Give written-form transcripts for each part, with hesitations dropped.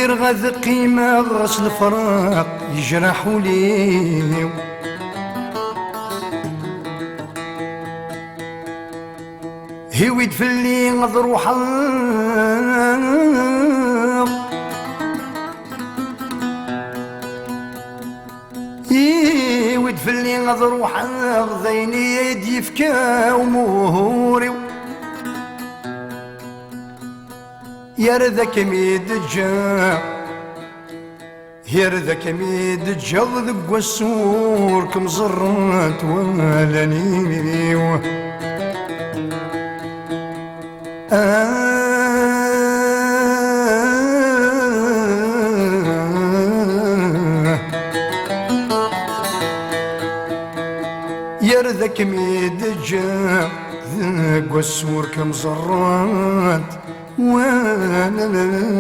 غذ قيمة غس الفراق يجرحوا لي هيويد في اللي غضروح هيويد في اللي غضروح غذيني يدي فكا ومهوري يرذك ميد يرذك ميد ذق والسور كم زرات ولاني يرذك ميد ذق والسور كم زرات ولاني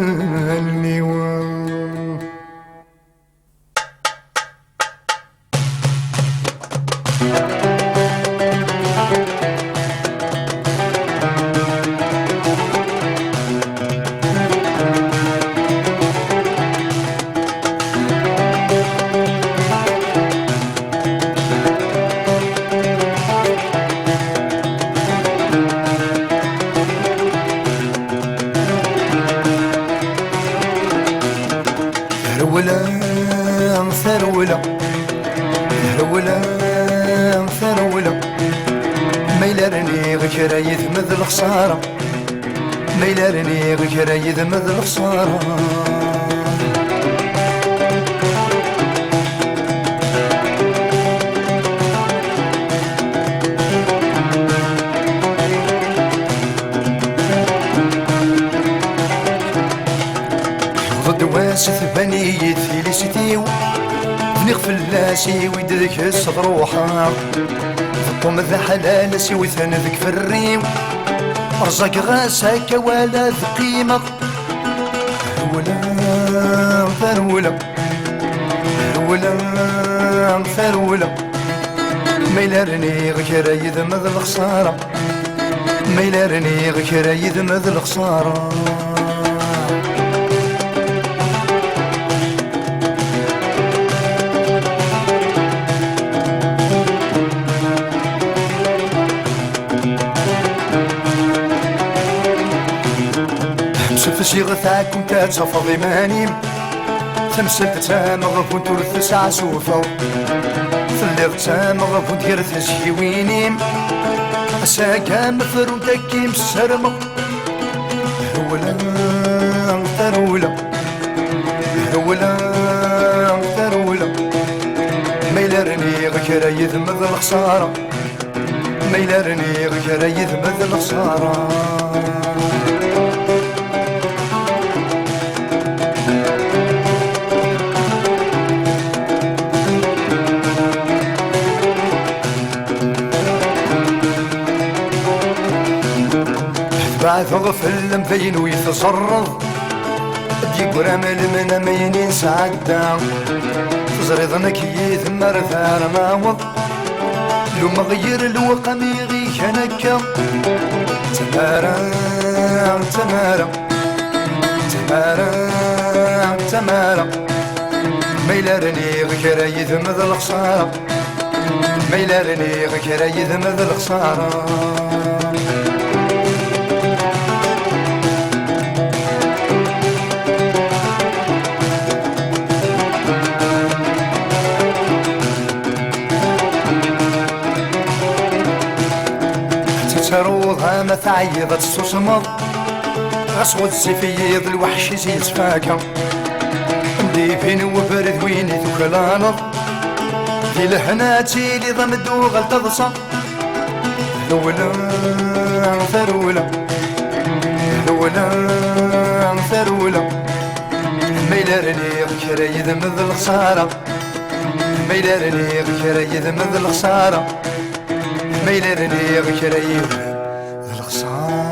ثرولا ما يلارني غير يذمذ الخسارة ما يلارني غير يذمذ الخسارة ضد واسف بنية فيليسيتيو بني فلاسي ويدك الصدر وحار ثقوم ذا حلال سي وثان ذك فريم رزق غاسك ولا ذقيمة ثرولا ثرولا ما يلارني غير يذمذ الخسارة ما يلارني غير يذمذ الخسارة تمسك غثاكم تتصفى ضمانيم تمسك تامغ كنت ورث عسوفة فلغ تامغ كنت يرث شيوينيم أساكا مفرون تكيم السرمغ هولا ثرولا ما يلارني غير يذمذ الخسارة ما يلارني غير يذمذ الخسارة بعث غفل مبين ويتصرض ديك رمل من مين سعدا تزريض نكيث مرثار ماوض لو مغير الوقم يغيك هنكا تمارا ما يلارني غير يذمذ الخسارة ما يلارني غير يذمذ الخسارة تروضها ما تعيضت السوسمض غصوة السفيض الوحش يزيد فاكا مديفين وبرد ويني ثكلانض في لحناتي اللي ضمدو غلط ضصى ثرولا ما يلارني غير يذمذ الخسارة ما يلارني غير يذمذ الخسارة ما يلارني غير يذمذ الخسارة